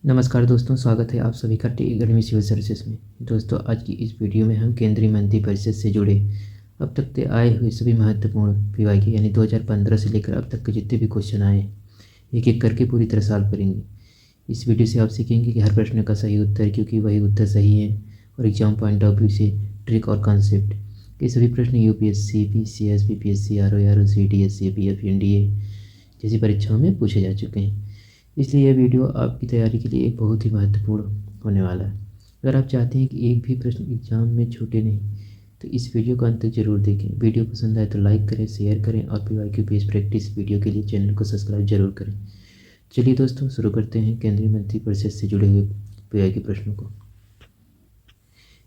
नमस्कार दोस्तों, स्वागत है आप सभी का टी एकेडमी सिविल सर्विसेज में। दोस्तों, आज की इस वीडियो में हम केंद्रीय मंत्रिपरिषद से जुड़े अब तक के आए हुए सभी महत्वपूर्ण पीवाईक्यू यानी 2015 से लेकर अब तक के जितने भी क्वेश्चन आए एक एक करके पूरी तरह सॉल्व करेंगे। इस वीडियो से आप सीखेंगे कि हर प्रश्न का सही उत्तर, क्योंकि वही उत्तर सही है और एग्जाम पॉइंट ऑफ व्यू से ट्रिक और कॉन्सेप्ट। ये सभी प्रश्न UPSC, PCS, BPSC, RO, CDS, PF, NDA जैसी परीक्षाओं में पूछे जा चुके हैं। इसलिए यह वीडियो आपकी तैयारी के लिए एक बहुत ही महत्वपूर्ण होने वाला है। अगर आप चाहते हैं कि एक भी प्रश्न एग्जाम में छूटे नहीं, तो इस वीडियो को अंत तक जरूर देखें। वीडियो पसंद आए तो लाइक करें, शेयर करें और पीवाईक्यू बेस्ड प्रैक्टिस वीडियो के लिए चैनल को सब्सक्राइब जरूर करें। चलिए दोस्तों, शुरू करते हैं केंद्रीय मंत्रिपरिषद से जुड़े हुए पीवाईक्यू प्रश्नों को।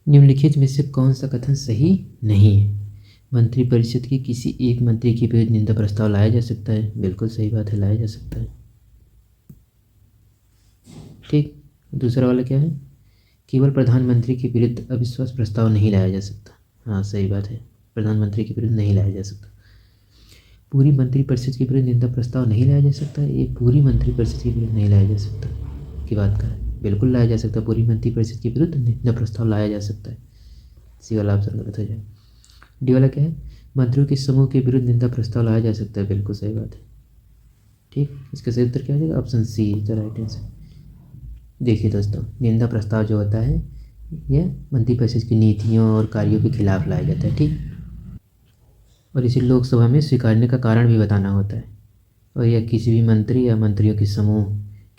निम्नलिखित में से कौन सा कथन सही नहीं है? मंत्रिपरिषद के किसी एक मंत्री के विरुद्ध निंदा प्रस्ताव लाया जा सकता है। बिल्कुल सही बात है, लाया जा सकता है। ठीक। दूसरा वाला क्या है? केवल प्रधानमंत्री के विरुद्ध अविश्वास प्रस्ताव नहीं लाया जा सकता। हाँ, सही बात है, प्रधानमंत्री के विरुद्ध नहीं लाया जा सकता। पूरी मंत्रिपरिषद के विरुद्ध निंदा प्रस्ताव नहीं लाया जा सकता। ये पूरी मंत्रिपरिषद के विरुद्ध नहीं लाया जा सकता की बात कर, बिल्कुल लाया जा सकता। पूरी मंत्रिपरिषद के विरुद्ध निंदा प्रस्ताव लाया जा सकता है। सी वाला ऑप्शन गलत हो जाएगा। डी वाला क्या है? मंत्रियों के समूह के विरुद्ध निंदा प्रस्ताव लाया जा सकता है। बिल्कुल सही बात है। ठीक, इसका सही उत्तर क्या हो जाएगा? Option C is the right answer. देखिए दोस्तों, निंदा प्रस्ताव जो होता है यह मंत्रिपरिषद की नीतियों और कार्यों के खिलाफ लाया जाता है। ठीक, और इसे लोकसभा में स्वीकारने का कारण भी बताना होता है। और यह किसी भी मंत्री या मंत्रियों के समूह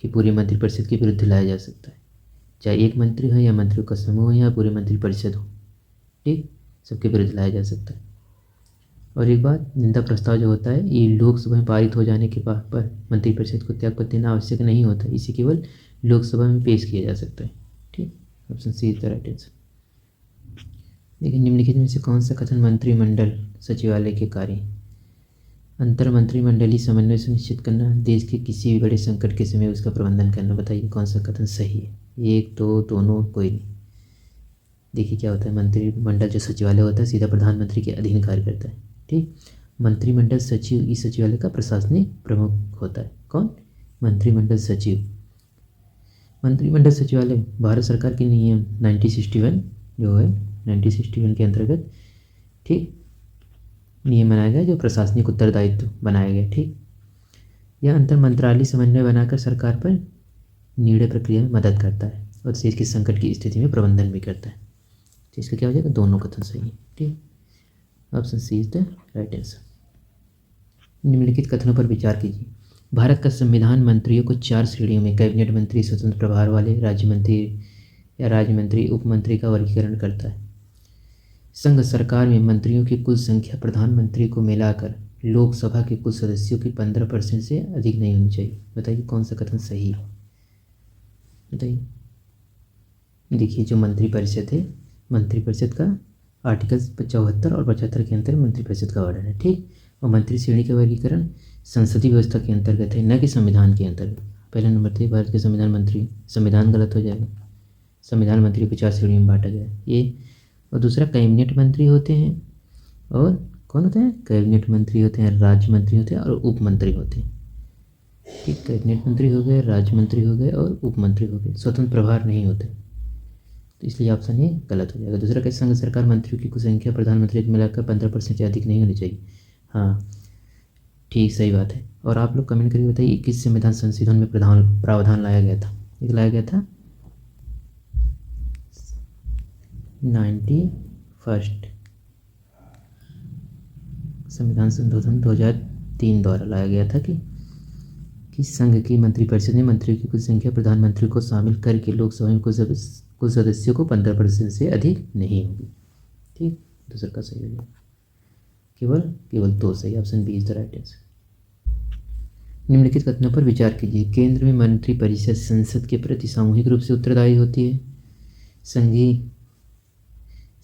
की पूरी मंत्रिपरिषद के विरुद्ध लाया जा सकता है, चाहे एक मंत्री हो या मंत्रियों का समूह हो या पूरी मंत्रिपरिषद हो। ठीक, सबके विरुद्ध लाया जा सकता है। और एक बात, निंदा प्रस्ताव जो होता है ये लोकसभा में पारित हो जाने के बाद पर मंत्रिपरिषद को त्यागपत्र देना आवश्यक नहीं होता। इसे केवल लोकसभा में पेश किया जा सकता है। ठीक, option C is the right answer. देखिए, निम्नलिखित में से कौन सा कथन मंत्रिमंडल सचिवालय के कार्य? अंतर मंत्रिमंडलीय समन्वय सुनिश्चित करना, देश के किसी भी बड़े संकट के समय उसका प्रबंधन करना। बताइए कौन सा कथन सही है? एक, दो, दोनों, कोई नहीं। देखिए क्या होता है, मंत्रिमंडल जो सचिवालय होता है सीधा प्रधानमंत्री के अधीन कार्य करता है। ठीक, मंत्रिमंडल सचिव इस सचिवालय का प्रशासनिक प्रमुख होता है। कौन? मंत्रिमंडल सचिव। मंत्रिमंडल सचिवालय भारत सरकार के नियम 1961 जो है 1961 के अंतर्गत ठीक नियम बनाया गया, जो प्रशासनिक उत्तरदायित्व बनाया गया। ठीक, यह अंतर मंत्रालय समन्वय बनाकर सरकार पर निर्णय प्रक्रिया में मदद करता है और देश की संकट की स्थिति में प्रबंधन भी करता है। तो इसका क्या हो जाएगा? दोनों कथन सही है। ठीक, option C is the right answer. निम्नलिखित कथनों पर विचार कीजिए। भारत का संविधान मंत्रियों को 4 श्रेणियों में कैबिनेट मंत्री, स्वतंत्र प्रभार वाले, राज्य मंत्री या राज्य मंत्री, उप मंत्री का वर्गीकरण करता है। संघ सरकार में मंत्रियों की कुल संख्या प्रधानमंत्री को मिलाकर लोकसभा के कुल सदस्यों की 15% से अधिक नहीं होनी चाहिए। बताइए कौन सा कथन सही है? बताइए। देखिए, जो मंत्रिपरिषद है, मंत्रिपरिषद का आर्टिकल 74 और 75 के अंतर्गत मंत्रिपरिषद का वर्णन है। ठीक, और मंत्री श्रेणी का वर्गीकरण संसदीय व्यवस्था के अंतर्गत है, न कि संविधान के अंतर्गत। पहला नंबर थे भारत के संविधान मंत्री, संविधान गलत हो जाएगा। संविधान मंत्री को 4 श्रेणियों में बांटा गया ये। और दूसरा, कैबिनेट मंत्री होते हैं। और कौन होते हैं? कैबिनेट मंत्री होते हैं, राज्य मंत्री होते हैं और उप मंत्री होते हैं। ठीक, कैबिनेट मंत्री हो गए, राज्य मंत्री हो गए और उप मंत्री हो गए। स्वतंत्र प्रभार नहीं होते, तो इसलिए ऑप्शन ये गलत हो जाएगा। दूसरा, संघ सरकार मंत्रियों की कुल संख्या प्रधानमंत्री को मिलाकर 15% से अधिक नहीं होनी चाहिए। हाँ ठीक, सही बात है। और आप लोग कमेंट करके बताइए किस संविधान संशोधन में प्रावधान लाया गया था? एक लाया गया था 91 संविधान संशोधन 2003 द्वारा लाया गया था कि संघ की मंत्रिपरिषद में मंत्रियों की कुल संख्या प्रधानमंत्री को शामिल करके लोकसभा में कुल सदस्यों को 15% से अधिक नहीं होगी। ठीक, दूसरा का सही हो जाएगा। केवल 2 सही, option B is the right answer. निम्नलिखित कथनों पर विचार कीजिए। केंद्र में मंत्रिपरिषद संसद के प्रति सामूहिक रूप से उत्तरदायी होती है।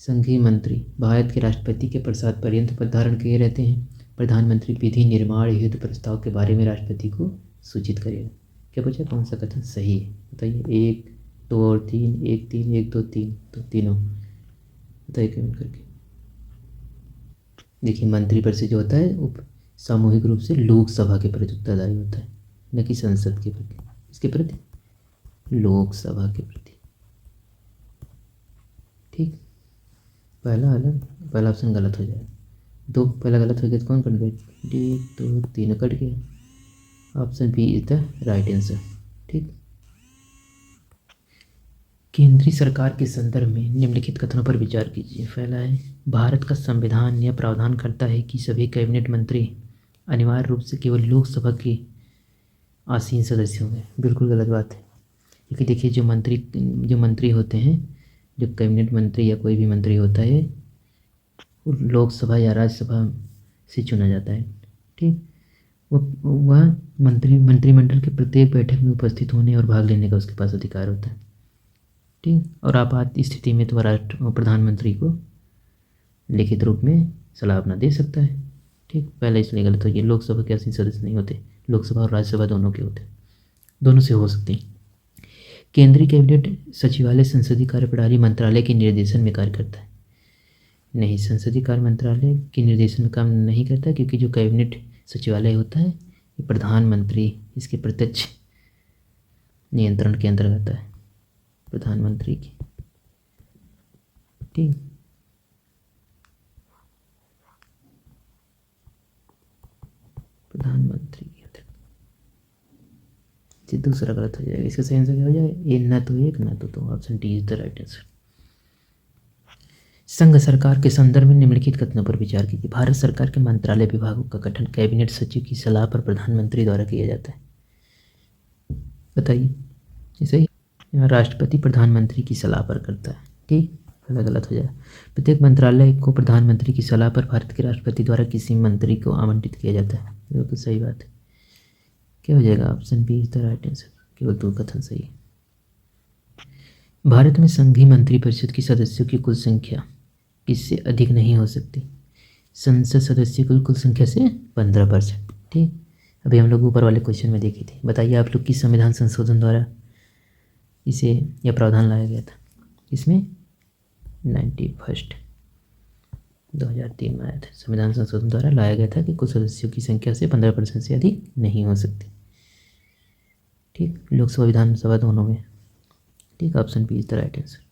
संघीय मंत्री भारत के राष्ट्रपति के प्रसाद पर्यंत पद धारण किए रहते हैं। प्रधानमंत्री विधि निर्माण हेतु प्रस्ताव के बारे में राष्ट्रपति को सूचित करेगा। क्या पूछा? कौन सा कथन सही है? बताइए। 1, 2 और 3, 1, 3, 1, 2, 3, तो तीनों बताइए कमेंट करके। देखिए, मंत्रिपरिषद जो होता है वो सामूहिक रूप से लोकसभा के प्रति उत्तरदायी होता है, न कि संसद के प्रति। इसके प्रति लोकसभा के प्रति। ठीक, पहला ऑप्शन गलत हो जाएगा। दो पहला गलत हो गया तो कौन कट गया? डी, दो, तीनों कट गया। Option B is the right answer. ठीक, केंद्रीय सरकार के संदर्भ में निम्नलिखित कथनों पर विचार कीजिए। पहला है, भारत का संविधान यह प्रावधान करता है कि सभी कैबिनेट मंत्री अनिवार्य रूप से केवल लोकसभा के आसीन सदस्य होंगे। बिल्कुल गलत बात है, क्योंकि देखिए जो मंत्री होते हैं, जो कैबिनेट मंत्री या कोई भी मंत्री होता है, वो लोकसभा या राज्यसभा से चुना जाता है। ठीक, वह मंत्रिमंडल के प्रत्येक बैठक में उपस्थित होने और भाग लेने का उसके पास अधिकार होता है। ठीक, और आपात स्थिति में तो प्रधानमंत्री को लिखित रूप में सलाह अपना दे सकता है। ठीक, पहले इसलिए गलत हो गया, लोकसभा के आसीन सदस्य नहीं होते, लोकसभा और राज्यसभा दोनों के होते, दोनों से हो सकते हैं। केंद्रीय कैबिनेट सचिवालय संसदीय कार्यप्रणाली मंत्रालय के निर्देशन में कार्य करता है। नहीं, संसदीय कार्य मंत्रालय के निर्देशन में काम नहीं करता, क्योंकि जो कैबिनेट सचिवालय होता है ये प्रधानमंत्री इसके प्रत्यक्ष नियंत्रण के अंतर्गत आता है, प्रधानमंत्री की। ठीक, प्रधानमंत्री के अंतर्गत। दूसरा गलत हो जाएगा, इसका सही आंसर क्या हो जाएगा? ये ना तो एक ना तो दो, option D is the right answer. संघ सरकार के संदर्भ में निम्नलिखित कथनों पर विचार कीजिए। भारत सरकार के मंत्रालय विभागों का गठन कैबिनेट सचिव की सलाह पर प्रधानमंत्री द्वारा किया जाता है। बताइए, ऐसे ही राष्ट्रपति प्रधानमंत्री की सलाह पर करता है। ठीक, पहला गलत हो जाएगा। प्रत्येक मंत्रालय को प्रधानमंत्री की सलाह पर भारत के राष्ट्रपति द्वारा किसी मंत्री को आवंटित किया जाता है। बिल्कुल सही बात है, क्या हो जाएगा? Option B is the right answer. केवल दो कथन सही है। भारत में संघीय मंत्रिपरिषद की सदस्यों की कुल संख्या किससे अधिक नहीं हो सकती? संसद सदस्यों की कुल संख्या से 15%। ठीक, अभी हम लोग ऊपर वाले क्वेश्चन में देखे थे। बताइए आप लोग किस संविधान संशोधन द्वारा इसे यह प्रावधान लाया गया था? इसमें 91 2003 में आया था, संविधान संशोधन द्वारा लाया गया था कि कुल सदस्यों की संख्या से 15% से अधिक नहीं हो सकती। ठीक, लोकसभा विधानसभा दोनों में। ठीक, option B is the right answer.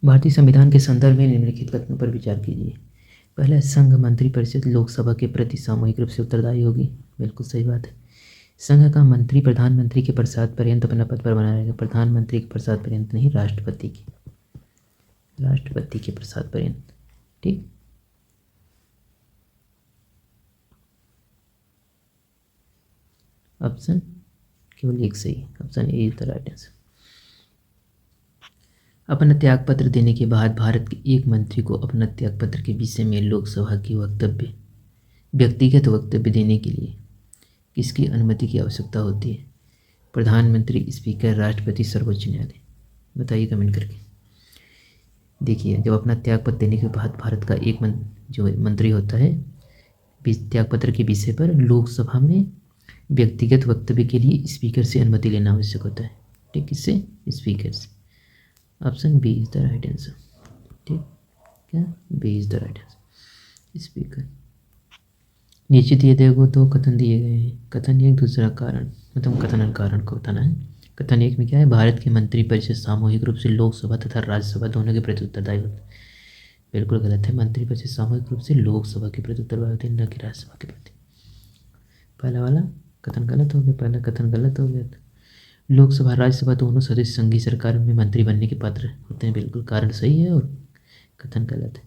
भारतीय संविधान के संदर्भ में निम्नलिखित कथनों पर विचार कीजिए। पहला, संघ मंत्रिपरिषद लोकसभा के प्रति सामूहिक रूप से उत्तरदायी होगी। बिल्कुल सही बात है। संघ का मंत्री प्रधानमंत्री के प्रसाद पर्यंत अपना पद पर बना रहेगा। प्रधानमंत्री के प्रसाद पर्यंत नहीं, राष्ट्रपति के प्रसाद पर्यंत। ठीक, ऑप्शन केवल एक सही, option A is the right answer. अपना त्यागपत्र देने के बाद भारत के एक मंत्री को अपना त्यागपत्र के विषय में लोकसभा की व्यक्तिगत वक्तव्य देने के लिए किसकी अनुमति की आवश्यकता होती है? प्रधानमंत्री, स्पीकर, राष्ट्रपति, सर्वोच्च न्यायालय। बताइए कमेंट करके। देखिए, जब अपना त्यागपत्र देने के बाद भारत का एक जो मंत्री होता है, त्यागपत्र के विषय पर लोकसभा में व्यक्तिगत वक्तव्य के लिए स्पीकर से अनुमति लेना आवश्यक होता है। ठीक, किससे? स्पीकर से। Option B is the right answer. ठीक, क्या? B is the right answer, speaker. नीचे दिए गए दो कथन दिए गए हैं। कथन एक, दूसरा कारण, मतलब कथन कारण को बताना है। कथन एक में क्या है? भारत के मंत्रिपरिषद सामूहिक रूप से लोकसभा तथा राज्यसभा दोनों के प्रति उत्तरदायी होते हैं। बिल्कुल गलत है, मंत्रिपरिषद सामूहिक रूप से लोकसभा के प्रति उत्तरदायी होते हैं, न कि राज्यसभा के प्रति। पहला वाला कथन गलत हो गया, पहला कथन गलत हो गया। लोकसभा राज्यसभा दोनों सदस्य संघीय सरकार में मंत्री बनने के पात्र होते हैं। बिल्कुल, कारण सही है और कथन गलत है,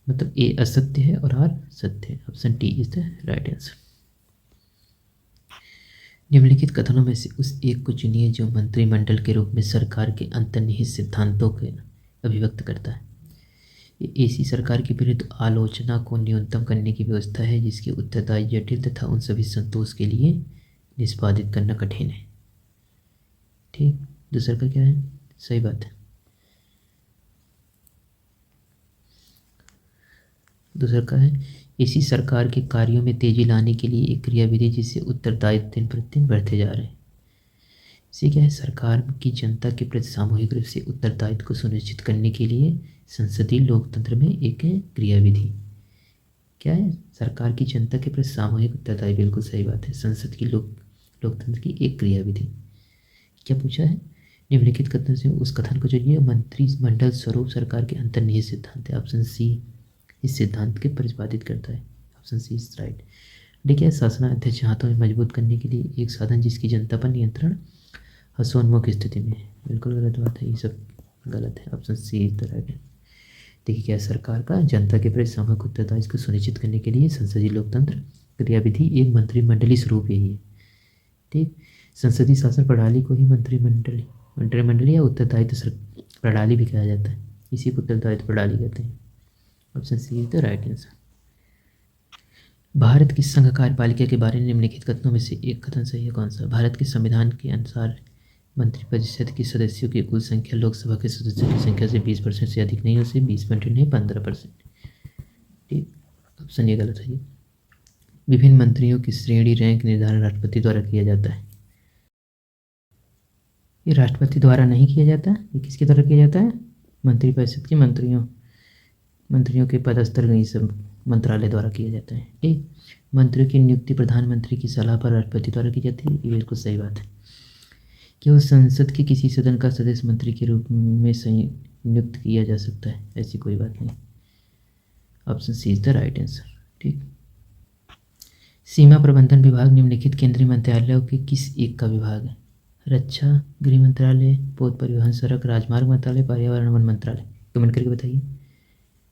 मतलब ए असत्य है और आर सत्य है। Option D is the right answer. निम्नलिखित कथनों में से उस एक को चुनिए जो मंत्रिमंडल के रूप में सरकार के अंतर्निहित सिद्धांतों को अभिव्यक्त करता है। ये ऐसी सरकार के विरुद्ध आलोचना को न्यूनतम करने की व्यवस्था है जिसके उत्तरदायी जटिल तथा उन सभी संतोष के लिए निष्पादित करना कठिन है। ठीक, दूसरा का क्या है? सही बात है। दूसरा का है, इसी सरकार के कार्यों में तेजी लाने के लिए एक क्रियाविधि जिससे उत्तरदायित्व दिन प्रतिदिन बढ़ते जा रहे हैं। इसे क्या है? सरकार की जनता के प्रति सामूहिक रूप से उत्तरदायित्व को सुनिश्चित करने के लिए संसदीय लोकतंत्र में एक क्रियाविधि क्या है? सरकार की जनता के प्रति सामूहिक उत्तरदायित्व। बिल्कुल सही बात है, संसद की लोकतंत्र की एक क्रियाविधि। क्या पूछा है? निम्नलिखित कथन से उस कथन को जोड़िए, मंत्रिमंडल स्वरूप सरकार के अंतर्निहित सिद्धांत है। ऑप्शन सी इस सिद्धांत के प्रतिपादित करता है। Option C is right. देखिए, शासनाध्यक्ष हाथों में मजबूत करने के लिए एक साधन जिसकी जनता पर नियंत्रण हसोन्मुख स्थिति में है। बिल्कुल गलत बात है, ये सब गलत है। Option C is the right. देखिए, क्या सरकार का जनता के प्रति सामूहिक उत्तरदायित्व को सुनिश्चित करने के लिए संसदीय लोकतंत्र क्रियाविधि एक मंत्रिमंडलीय स्वरूप यही है। ठीक, संसदीय शासन प्रणाली को ही मंत्रिमंडलीय या उत्तरदायित्व प्रणाली भी कहा जाता है। इसी को उत्तरदायित्व प्रणाली कहते हैं। Option C is the right answer. भारत की संघ कार्यपालिका के बारे में निम्नलिखित कथनों में से एक कथन सही है। कौन सा? भारत के संविधान के अनुसार मंत्रिपरिषद के सदस्यों की कुल संख्या लोकसभा के सदस्यों की संख्या से 20% से अधिक नहीं हो सकती। 20% नहीं, 15%। ठीक, ऑप्शन ये गलत है। ये विभिन्न मंत्रियों की श्रेणी रैंक निर्धारण राष्ट्रपति द्वारा किया जाता है। ये राष्ट्रपति द्वारा नहीं किया जाता, ये किसके द्वारा किया जाता है? मंत्रिपरिषद के मंत्रियों के पदस्तर ये सब मंत्रालय द्वारा किया जाता है। ठीक, मंत्रियों की नियुक्ति प्रधानमंत्री की सलाह पर राष्ट्रपति द्वारा की जाती है। ये बिल्कुल सही बात है। केवल संसद के किसी सदन का सदस्य मंत्री के रूप में नियुक्त किया जा सकता है, ऐसी कोई बात नहीं। Option C is the right answer. ठीक, सीमा प्रबंधन विभाग निम्नलिखित केंद्रीय मंत्रालयों के किस एक का विभाग है? रक्षा, गृह मंत्रालय, पथ परिवहन सड़क राजमार्ग मंत्रालय, पर्यावरण वन मंत्रालय। कमेंट करके बताइए।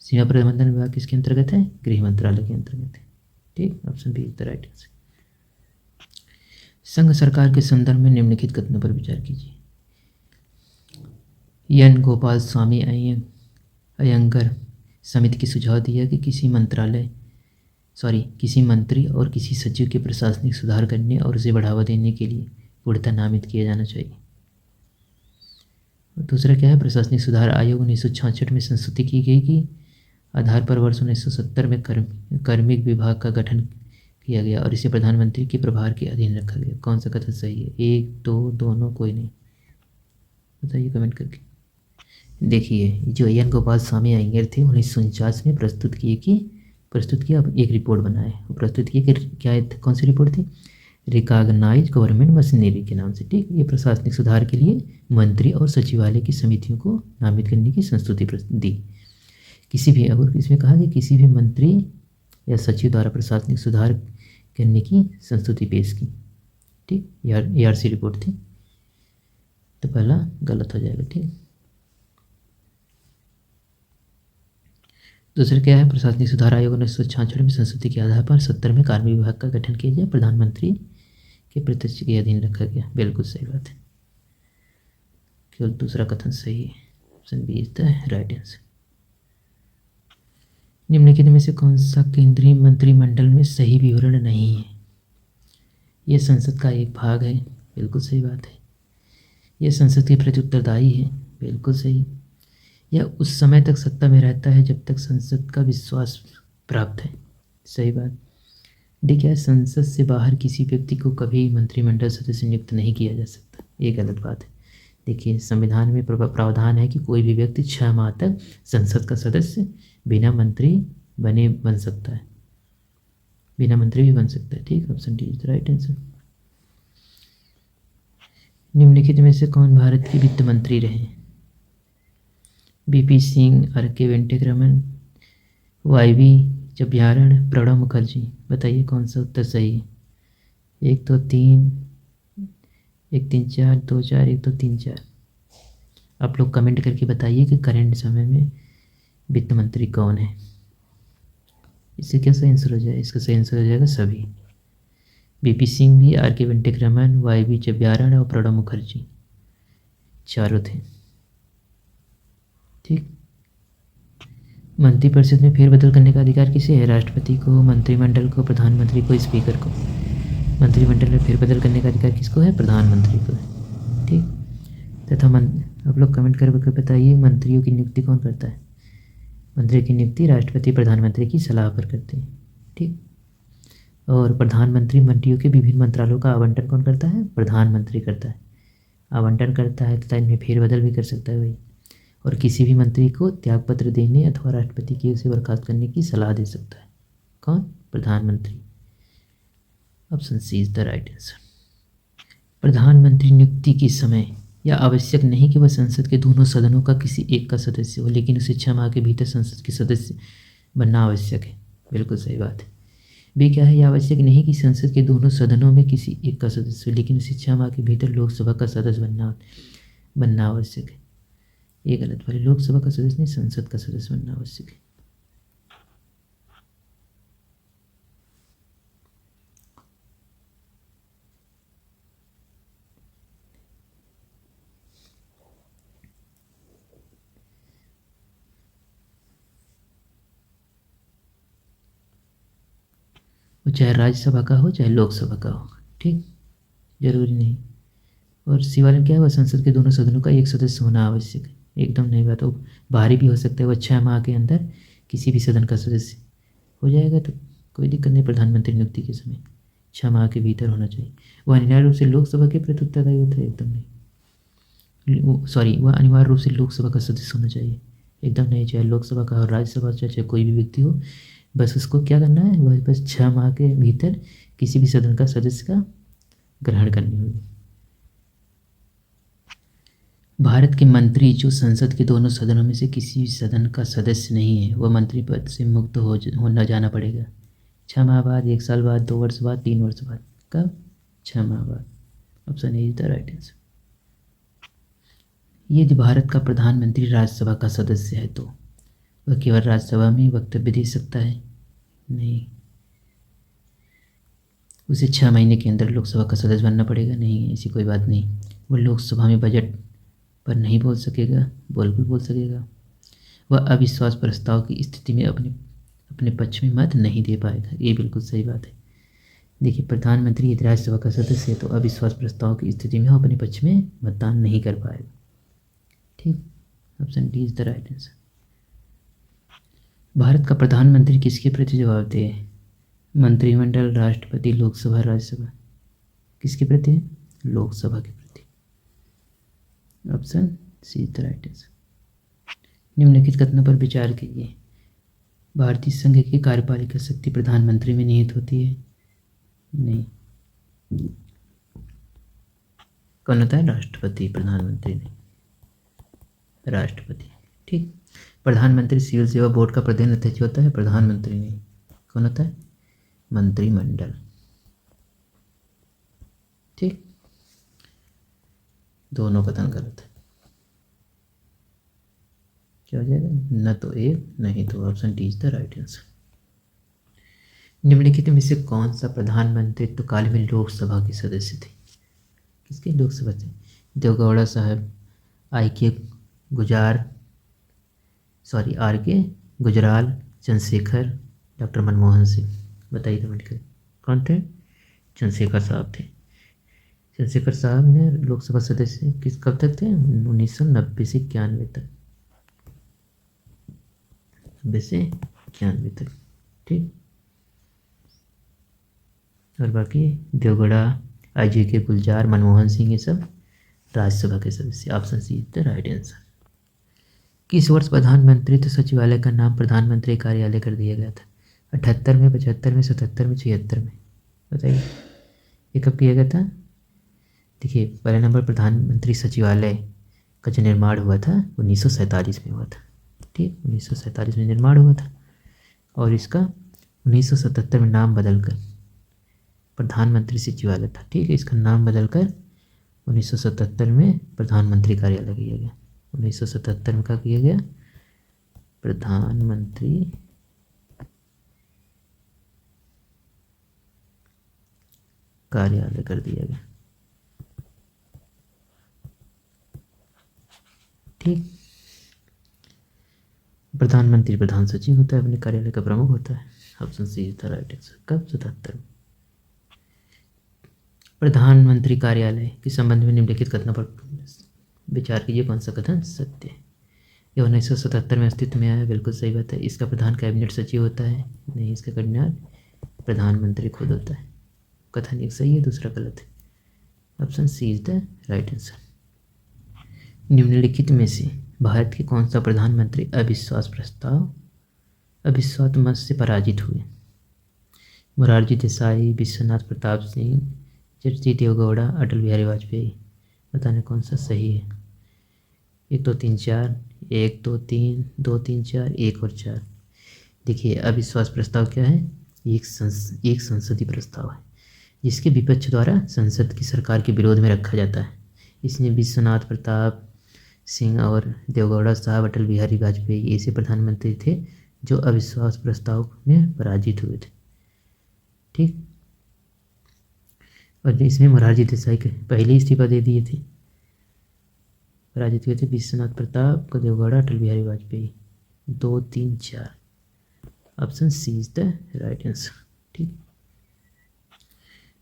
सीमा प्रबंधन विभाग किसके अंतर्गत है? गृह मंत्रालय के अंतर्गत है। ठीक, option B is the right answer. संघ सरकार के संदर्भ में निम्नलिखित कथनों पर विचार कीजिए। एन गोपाल स्वामी अयंगर समिति की सुझाव दिया कि किसी मंत्री और किसी सचिव के प्रशासनिक सुधार करने और उसे बढ़ावा देने के लिए पूर्णतः नामित किया जाना चाहिए। दूसरा क्या है? प्रशासनिक सुधार आयोग 1966 में संशोधित की गई की आधार पर वर्ष 1970 में कार्मिक विभाग का गठन किया गया और इसे प्रधानमंत्री के प्रभार के अधीन रखा गया। कौन सा कथन सही है? एक, दो, दोनों, कोई नहीं? बताइए कमेंट करके। देखिए, जो एन गोपाल स्वामी अयंगर थे 1949 में प्रस्तुत किया अब एक रिपोर्ट बनाए। प्रस्तुत किए कि क्या कौन सी रिपोर्ट थी? रिकॉग्नाइज गवर्नमेंट मशीनरी के नाम से। ठीक, ये प्रशासनिक सुधार के लिए मंत्री और सचिवालय की समितियों को नामित करने की संस्तुति दी। किसी भी, अब इसमें कहा कि किसी भी मंत्री या सचिव द्वारा प्रशासनिक सुधार करने की संस्तुति पेश की। ठीक, ARC रिपोर्ट थी, तो पहला गलत हो जाएगा। ठीक, दूसरा क्या है? प्रशासनिक सुधार आयोग 1966 में संस्तुति के आधार पर 70 में कार्मिक विभाग का गठन किया गया, प्रधानमंत्री के प्रत्यक्ष के अधीन रखा गया। बिल्कुल सही बात है, केवल दूसरा कथन सही है। Option B is the right answer. निम्नलिखित में से कौन सा केंद्रीय मंत्रिमंडल में सही विवरण नहीं है? यह संसद का एक भाग है। बिल्कुल सही बात है। यह संसद के प्रति उत्तरदायी है। बिल्कुल सही। यह उस समय तक सत्ता में रहता है जब तक संसद का विश्वास प्राप्त है। सही बात। डी क्या है? संसद से बाहर किसी व्यक्ति को कभी मंत्रिमंडल सदस्य नियुक्त नहीं किया जा सकता। ये गलत बात है। देखिए, संविधान में प्रावधान है कि कोई भी व्यक्ति 6 माह तक संसद का सदस्य बिना मंत्री बन सकता है, बिना मंत्री भी बन सकता है। ठीक, option D is the right answer. निम्नलिखित में से कौन भारत के वित्त मंत्री रहे? BP Singh, R K. Venkataraman, Y V. Chavan, Pranab Mukherjee. बताइए कौन सा उत्तर सही है? 1 2 3 1 3 4 2 4 1 2 3 4। आप लोग कमेंट करके बताइए कि करंट समय में वित्त मंत्री कौन है। इससे क्या सही आंसर हो जाएगा? इसका सही आंसर हो जाएगा सभी। बीपी सिंह भी, आर.के. वेंकटरमन, वाई.वी. चब्यारण और प्रणब मुखर्जी, चारों थे। ठीक, मंत्रिपरिषद में फेरबदल करने का अधिकार किसे है? राष्ट्रपति को, मंत्रिमंडल को, प्रधानमंत्री को, स्पीकर को। मंत्रिमंडल में फेरबदल करने का अधिकार किसको है? प्रधानमंत्री को। ठीक, तथा आप लोग कमेंट करके बताइए मंत्रियों की नियुक्ति कौन करता है? मंत्री की नियुक्ति राष्ट्रपति प्रधानमंत्री की सलाह पर करते हैं। ठीक, और प्रधानमंत्री मंत्रियों के विभिन्न मंत्रालयों का आवंटन कौन करता है? प्रधानमंत्री करता है, आवंटन करता है तथा इनमें फेरबदल भी कर सकता है वही। और किसी भी मंत्री को त्यागपत्र देने अथवा राष्ट्रपति की उसे बर्खास्त करने की सलाह दे सकता है। कौन? प्रधानमंत्री। Option C is the right answer. प्रधानमंत्री नियुक्ति के समय यह आवश्यक नहीं कि वह संसद के दोनों सदनों का किसी एक का सदस्य हो, लेकिन उसे 6 माह के भीतर संसद के सदस्य बनना आवश्यक है। बिल्कुल सही बात है। बी क्या है, यह आवश्यक नहीं कि संसद के दोनों सदनों में किसी एक का सदस्य हो, लेकिन उसे 6 माह के भीतर लोकसभा का सदस्य बनना आवश्यक है। ये गलत वाले, लोकसभा का सदस्य नहीं, संसद का सदस्य बनना आवश्यक है। वो चाहे राज्यसभा का हो चाहे लोकसभा का हो, ठीक, जरूरी नहीं। और सी वाला क्या है, वह संसद के दोनों सदनों का एक सदस्य होना आवश्यक है। एकदम नई बात हो, बाहरी भी हो सकता है, वह 6 माह के अंदर किसी भी सदन का सदस्य हो जाएगा तो कोई दिक्कत नहीं। प्रधानमंत्री नियुक्ति के समय 6 माह के भीतर होना चाहिए। वह अनिवार्य रूप से लोकसभा के प्रति उत्तरदायी होता है, एकदम नहीं, सॉरी, वह अनिवार्य रूप से लोकसभा का सदस्य होना चाहिए, एकदम नहीं। चाहे लोकसभा का हो, राज्यसभा चाहे कोई भी व्यक्ति हो, बस उसको क्या करना है, वह बस 6 माह के भीतर किसी भी सदन का सदस्य का ग्रहण करनी होगी। भारत के मंत्री जो संसद के दोनों सदनों में से किसी भी सदन का सदस्य नहीं है, वह मंत्री पद से मुक्त होना जाना पड़ेगा 6 माह बाद, 1 साल बाद, 2 वर्ष बाद, 3 वर्ष बाद। कब? 6 माह बाद। Option A is the right answer. यदि भारत का प्रधानमंत्री राज्यसभा का सदस्य है तो वह केवल राज्यसभा में वक्तव्य दे सकता है? नहीं, उसे 6 महीने के अंदर लोकसभा का सदस्य बनना पड़ेगा? नहीं, ऐसी कोई बात नहीं। वो लोकसभा में बजट पर नहीं बोल सकेगा, बिल्कुल बोल सकेगा। वह अविश्वास प्रस्ताव की स्थिति में अपने पक्ष में मत नहीं दे पाएगा। ये बिल्कुल सही बात है। देखिए, प्रधानमंत्री यदि राज्यसभा का सदस्य है तो अविश्वास प्रस्ताव की स्थिति में अपने पक्ष में मतदान नहीं कर पाएगा, ठीक। Option D is the right answer. Bharat का प्रधानमंत्री किसके प्रति जवाबदेह है? मंत्रिमंडल, राष्ट्रपति, लोकसभा, राज्यसभा? किसके प्रति है? लोकसभा के प्रति। Option C is the right answer. निम्नलिखित कथनों पर विचार कीजिए। भारतीय संघ की कार्यपालिका शक्ति प्रधानमंत्री में निहित होती है? नहीं। कौन होता है? राष्ट्रपति, प्रधानमंत्री नहीं, राष्ट्रपति, ठीक। प्रधानमंत्री सिविल सेवा बोर्ड का प्रधान अध्यक्ष होता है? प्रधानमंत्री नहीं। कौन होता है? मंत्रिमंडल, ठीक। दोनों कथन गलत है। क्या हो जाएगा? न तो एक नहीं तो option D is the right answer. निम्नलिखित में से कौन सा प्रधानमंत्रित्व काल में लोकसभा के सदस्य थे? किसके लोकसभा थे? देवगौड़ा साहब, आर के गुजराल, चंद्रशेखर, डॉक्टर मनमोहन सिंह? बताइए कमेंट करें, कौन थे? चंद्रशेखर साहब थे। चंद्रशेखर साहब ने लोकसभा सदस्य कब तक थे? 1990 से 91 तक, 90 से 91 तक, ठीक। और बाकी देवगौड़ा, के गुलजार, मनमोहन सिंह, ये सब राज्यसभा के सदस्य। Option C is the right answer. किस वर्ष प्रधानमंत्रित्व सचिवालय का नाम प्रधानमंत्री कार्यालय कर दिया गया था? 78 में, 75 में, 77 में, 76 में? बताइए, ये कब किया गया था? देखिए, पहला नंबर प्रधानमंत्री सचिवालय का जो निर्माण हुआ था 1947 में हुआ था, ठीक। 1947 में निर्माण हुआ था और इसका 1977 में नाम बदलकर प्रधानमंत्री सचिवालय था, ठीक है। इसका नाम बदलकर 1977 में प्रधानमंत्री कार्यालय किया गया। 1977 में क्या किया गया? प्रधानमंत्री कार्यालय कर दिया गया, ठीक। प्रधानमंत्री प्रधान सचिव होता है, अपने कार्यालय का प्रमुख होता है। Option C is the right answer. कब? 77 में। प्रधानमंत्री कार्यालय के संबंध में निम्नलिखित कथनों पर विचार कीजिए, कौन सा कथन सत्य है? यह 1977 में अस्तित्व में आया, बिल्कुल सही बात है। इसका प्रधान कैबिनेट सचिव होता है? नहीं, इसका प्रधान प्रधानमंत्री खुद होता है। कथन एक सही है, दूसरा गलत है। Option C is the right answer. निम्नलिखित में से भारत के कौन सा प्रधानमंत्री अविश्वास मत से पराजित हुए? मोरारजी देसाई, विश्वनाथ प्रताप सिंह, HG देवगौड़ा, अटल बिहारी वाजपेयी। बताने कौन सा सही है। 1 2 3 4, 1 2 3, 2 3 4, 1 और 4। देखिए अविश्वास प्रस्ताव क्या है, एक संसदीय प्रस्ताव है जिसके विपक्ष द्वारा संसद की सरकार के विरोध में रखा जाता है। इसमें विश्वनाथ प्रताप सिंह और देवगौड़ा साहब, अटल बिहारी वाजपेयी ऐसे प्रधानमंत्री थे जो अविश्वास प्रस्ताव में पराजित हुए थे। ठीक, और इसमें मोरारजी देसाई के पहले इस्तीफा दे दिए थे। पराजित हुए थे Vishwanath Pratap, Deve Gowda, Atal Bihari Vajpayee. 2 3 4, option C is the right answer. ठीक,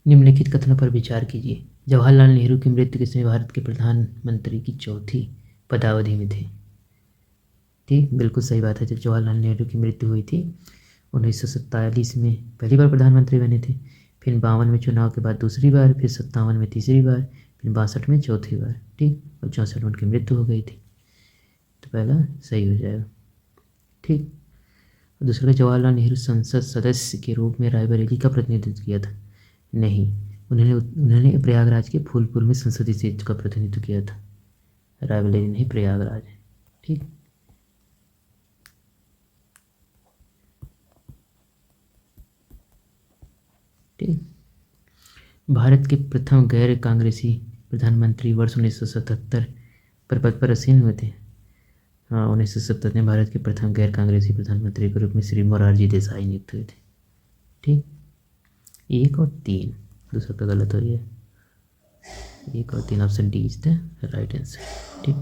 निम्नलिखित कथनों पर विचार कीजिए। जवाहरलाल नेहरू की मृत्यु के समय भारत के प्रधानमंत्री की चौथी पदावधि में थे। ठीक, बिल्कुल सही बात है। जब जवाहरलाल नेहरू की मृत्यु हुई थी 1947 में पहली बार प्रधानमंत्री बने थे, फिर 52 में चुनाव के बाद दूसरी बार, फिर 57 में तीसरी बार, फिर 62 में चौथी बार। ठीक, और 64 में उनकी मृत्यु हो गई थी, तो पहला सही हो जाएगा। ठीक, दूसरा, जवाहरलाल नेहरू संसद सदस्य के रूप में रायबरेली का प्रतिनिधित्व किया था। नहीं, उन्होंने प्रयागराज के फूलपुर में संसदीय क्षेत्र का प्रतिनिधित्व किया था। रायबरेली नहीं, प्रयागराज है। ठीक, ठीक, भारत के प्रथम गैर कांग्रेसी प्रधानमंत्री वर्ष 1977 पर पद पर आसीन हुए थे। हाँ, 1977 में भारत के प्रथम गैर कांग्रेसी प्रधानमंत्री के रूप में श्री मोरारजी देसाई नियुक्त हुए थे। ठीक, 1 और 3, दूसरा तो गलत हो गया। 1 और 3, option D is the right answer. ठीक,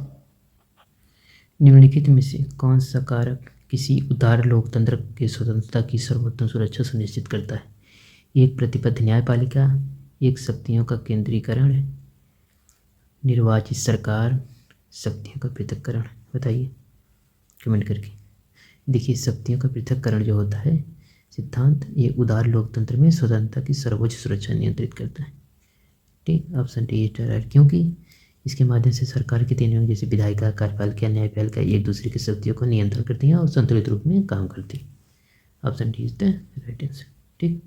निम्नलिखित में से कौन सा कारक किसी उदार लोकतंत्र के स्वतंत्रता की सर्वोत्तम सुरक्षा सुनिश्चित करता है। 1 प्रतिबद्ध न्यायपालिका, 1 शक्तियों का केंद्रीकरण, निर्वाचित सरकार, शक्तियों का पृथक्करण। बताइए कमेंट करके। देखिए शक्तियों का पृथक्करण जो होता है सिद्धांत, ये उदार लोकतंत्र में स्वतंत्रता की सर्वोच्च सुरक्षा नियंत्रित करता है। ठीक, option D is the right, क्योंकि इसके माध्यम से सरकार के 3 अंग जैसे विधायिका, कार्यपालिका, न्यायपालिका एक दूसरे की शक्तियों को नियंत्रण करती हैं और संतुलित रूप में काम करती है। Option D is the right answer. ठीक,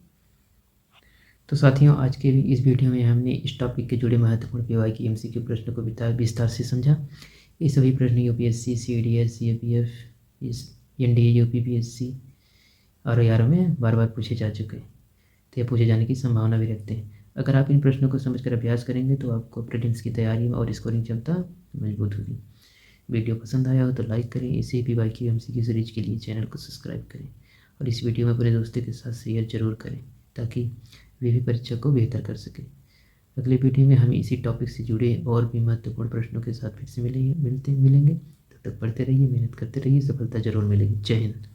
तो साथियों आज के इस वीडियो में हमने इस टॉपिक के जुड़े महत्वपूर्ण पीवाई की MCQ प्रश्नों को विस्तार से समझा। ये सभी प्रश्न UPSC, CDS, CAPF, NDA, UPPSC और RO में बार बार पूछे जा चुके हैं, तो ये पूछे जाने की संभावना भी रखते हैं। अगर आप इन प्रश्नों को समझकर अभ्यास करेंगे तो आपको प्रीलिम्स की तैयारी और स्कोरिंग क्षमता मजबूत होगी। वीडियो पसंद आया हो तो लाइक करें। इसी पीवाई की MCQ सीरीज के लिए चैनल को सब्सक्राइब करें और इस वीडियो में अपने दोस्तों के साथ शेयर जरूर करें ताकि वे भी परीक्षा को बेहतर कर सकें। अगले वीडियो में हम इसी टॉपिक से जुड़े और भी महत्वपूर्ण प्रश्नों के साथ फिर से मिलेंगे। तब तक पढ़ते रहिए, मेहनत करते रहिए, सफलता जरूर मिलेगी। जय हिंद।